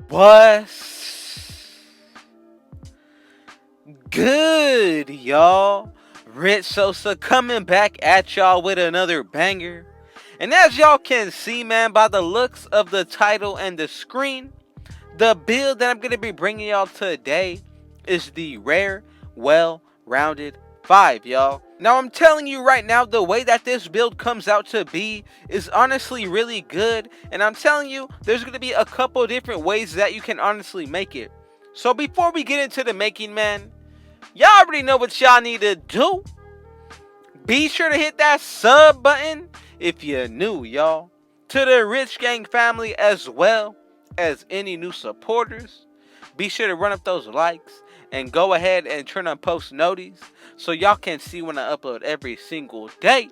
What's good, y'all? Rich Sosa coming back at y'all with another banger. And as y'all can see, man, by the looks of the title and the screen, the build that I'm going to be bringing y'all today is the rare, well-rounded 5, y'all. Now, I'm telling you right now, the way that this build comes out to be is honestly really good. And I'm telling you, there's going to be a couple different ways that you can honestly make it. So before we get into the making, man, y'all already know what y'all need to do. Be sure to hit that sub button if you're new, y'all. To the Rich Gang family as well as any new supporters, be sure to run up those likes and go ahead and turn on post notices so y'all can see when I upload every single day.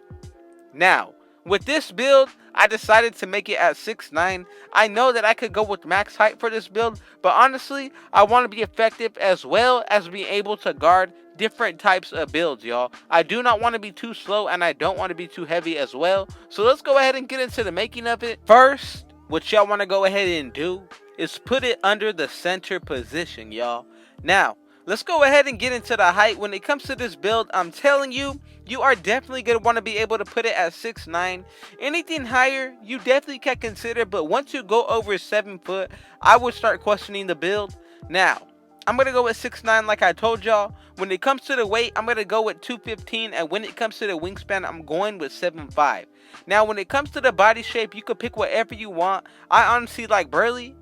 Now, with this build, I decided to make it at 6'9". I know that I could go with max height for this build, but honestly, I want to be effective as well as be able to guard different types of builds, y'all. I do not want to be too slow and I don't want to be too heavy as well. So let's go ahead and get into the making of it. First, what y'all want to go ahead and do is put it under the center position, y'all. Now, let's go ahead and get into the height. When it comes to this build, I'm telling you, you are definitely going to want to be able to put it at 6'9". Anything higher, you definitely can consider, but once you go over 7 foot, I would start questioning the build. Now, I'm going to go with 6'9", like I told y'all. When it comes to the weight, I'm going to go with 215, and when it comes to the wingspan, I'm going with 7'5". Now, when it comes to the body shape, you could pick whatever you want. I honestly like burly.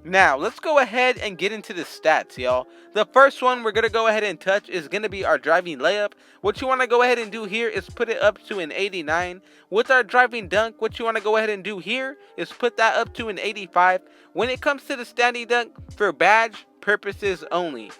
Now, let's go ahead and get into the stats, y'all. The first one we're going to go ahead and touch is going to be our driving layup. What you want to go ahead and do here is put it up to an 89. With our driving dunk, what you want to go ahead and do here is put that up to an 85. When it comes to the standing dunk, for badge purposes only,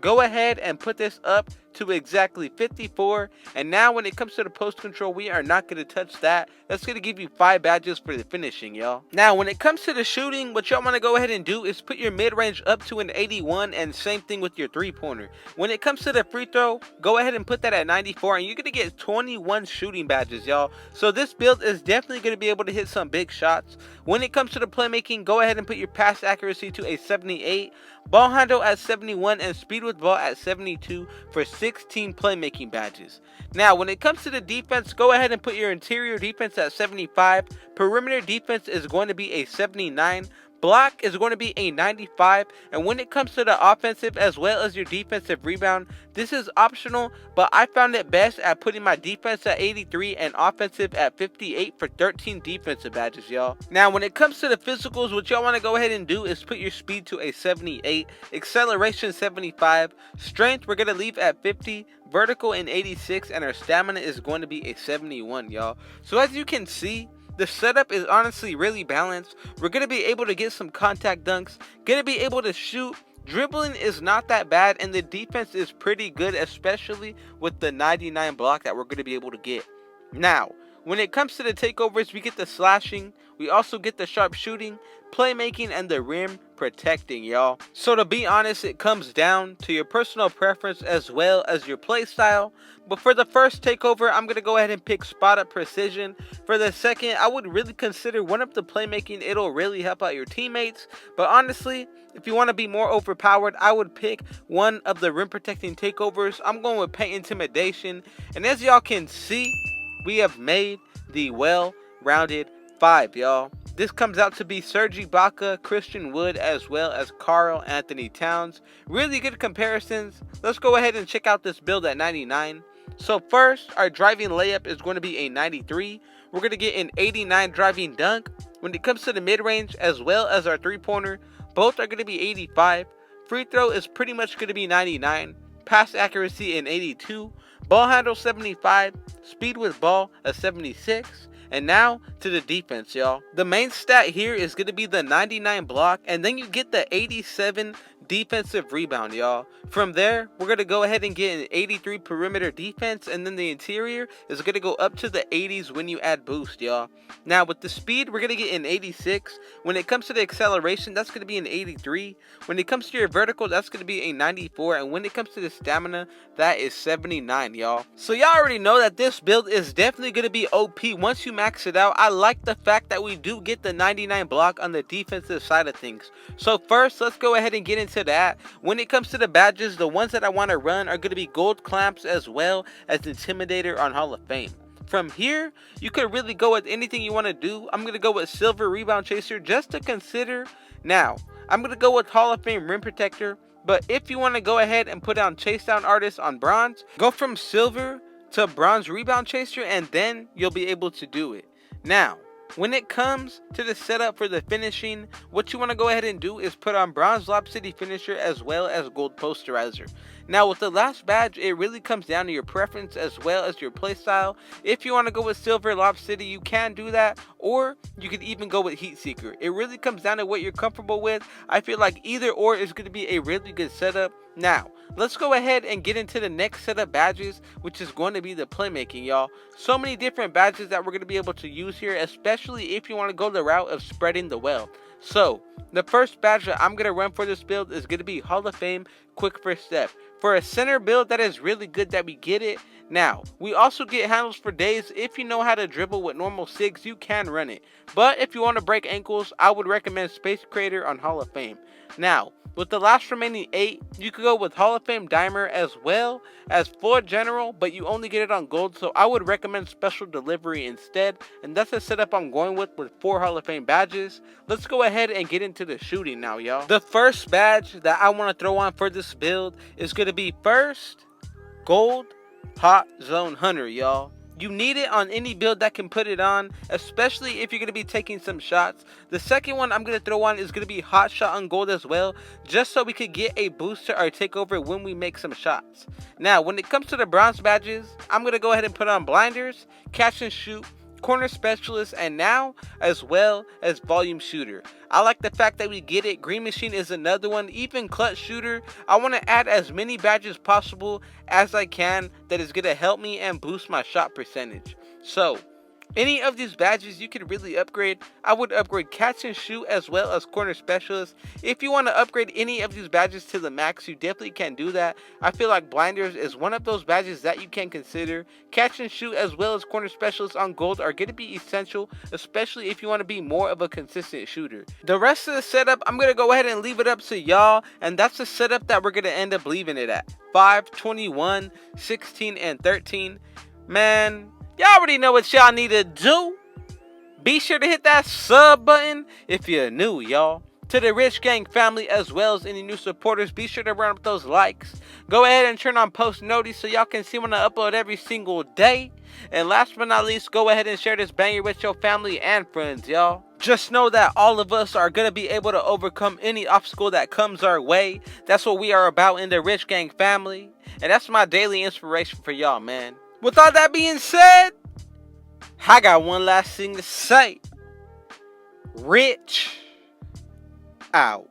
go ahead and put this up to exactly 54. And now when it comes to the post control, we are not going to touch that. That's going to give you 5 badges for the finishing, y'all. Now when it comes to the shooting, what y'all want to go ahead and do is put your mid-range up to an 81, and same thing with your 3-pointer. When it comes to the free throw, go ahead and put that at 94, and you're going to get 21 shooting badges, y'all. So this build is definitely going to be able to hit some big shots. When it comes to the playmaking, go ahead and put your pass accuracy to a 78, ball handle at 71, and speed with ball at 72 for 16 playmaking badges. Now, when it comes to the defense, go ahead and put your interior defense at 75. Perimeter defense is going to be a 79. Block is going to be a 95, and when it comes to the offensive as well as your defensive rebound, this is optional, but I found it best at putting my defense at 83 and offensive at 58 for 13 defensive badges, y'all. Now, when it comes to the physicals, what y'all want to go ahead and do is put your speed to a 78, acceleration 75, strength we're going to leave at 50, vertical in 86, and our stamina is going to be a 71, y'all. So as you can see, the setup is honestly really balanced. We're going to be able to get some contact dunks, going to be able to shoot. Dribbling is not that bad, and the defense is pretty good, especially with the 99 block that we're going to be able to get. Now, when it comes to the takeovers, we get the slashing, we also get the sharp shooting, playmaking, and the rim protecting, y'all. So to be honest, it comes down to your personal preference as well as your play style. But for the first takeover, I'm going to go ahead and pick spot up precision. For the second, I would really consider one up the playmaking. It'll really help out your teammates. But honestly, if you want to be more overpowered, I would pick one of the rim protecting takeovers. I'm going with paint intimidation. And as y'all can see, we have made the well-rounded 5, y'all. This comes out to be Serge Ibaka, Christian Wood, as well as Karl Anthony Towns. Really good comparisons. Let's go ahead and check out this build at 99. So first, our driving layup is going to be a 93. We're going to get an 89 driving dunk. When it comes to the mid-range as well as our 3-pointer, both are going to be 85. Free throw is pretty much going to be 99. Pass accuracy in 82. Ball handle 75. Speed with ball a 76. And now to the defense, y'all. The main stat here is going to be the 99 block, and then you get the 87 defensive rebound, y'all. From there, we're going to go ahead and get an 83 perimeter defense, and then the interior is going to go up to the 80s when you add boost, y'all. Now, with the speed, we're going to get an 86. When it comes to the acceleration, that's going to be an 83. When it comes to your vertical, that's going to be a 94. And when it comes to the stamina, that is 79, y'all. So y'all already know that this build is definitely going to be OP once you max it out. I like the fact that we do get the 99 block on the defensive side of things. So first, let's go ahead and get into that. When it comes to the badges, the ones that I want to run are going to be gold clamps as well as intimidator on Hall of Fame. From here, you could really go with anything you want to do. I'm going to go with silver rebound chaser just to consider. Now, I'm going to go with Hall of Fame rim protector. But if you want to go ahead and put down chase down artist on bronze, go from silver to bronze rebound chaser, and then you'll be able to do it. Now, when it comes to the setup for the finishing, what you want to go ahead and do is put on bronze Lob City finisher as well as gold posterizer. Now with the last badge, it really comes down to your preference as well as your playstyle. If you want to go with silver Lob City, you can do that, or you could even go with Heat Seeker. It really comes down to what you're comfortable with. I feel like either or is going to be a really good setup. Now, let's go ahead and get into the next set of badges, which is going to be the playmaking, y'all. So many different badges that we're going to be able to use here, especially if you want to go the route of spreading the wealth. So, the first badge that I'm going to run for this build is going to be Hall of Fame Quick First Step. For a center build, that is really good that we get it. Now, we also get handles for days. If you know how to dribble with normal SIGs, you can run it. But if you want to break ankles, I would recommend Space Creator on Hall of Fame. Now, with the last remaining 8, you could go with Hall of Fame Dimer as well as Floor General, but you only get it on gold, so I would recommend Special Delivery instead, and that's the setup I'm going with 4 Hall of Fame badges. Let's go ahead and get into the shooting now, y'all. The first badge that I want to throw on for this build is going to be first Gold Hot Zone Hunter, y'all. You need it on any build that can put it on, especially if you're going to be taking some shots. The second one I'm going to throw on is going to be Hot Shot on gold as well, just so we could get a boost to our takeover when we make some shots. Now, when it comes to the bronze badges, I'm going to go ahead and put on blinders, catch and shoot, corner specialist, and now as well as volume shooter. I like the fact that we get it. Green machine is another one, even clutch shooter. I want to add as many badges possible as I can that is going to help me and boost my shot percentage. So any of these badges you can really upgrade. I would upgrade catch and shoot as well as corner specialist. If you want to upgrade any of these badges to the max, you definitely can do that. I feel like blinders is one of those badges that you can consider. Catch and shoot as well as corner specialist on gold are going to be essential, especially if you want to be more of a consistent shooter. The rest of the setup, I'm going to go ahead and leave it up to y'all, and that's the setup that we're going to end up leaving it at. 5, 21, 16, and 13. Man, y'all already know what y'all need to do. Be sure to hit that sub button if you're new, y'all. To the Rich Gang family as well as any new supporters, be sure to run up those likes. Go ahead and turn on post notice so y'all can see when I upload every single day. And last but not least, go ahead and share this banger with your family and friends, y'all. Just know that all of us are going to be able to overcome any obstacle that comes our way. That's what we are about in the Rich Gang family. And that's my daily inspiration for y'all, man. With all that being said, I got one last thing to say. Rich out.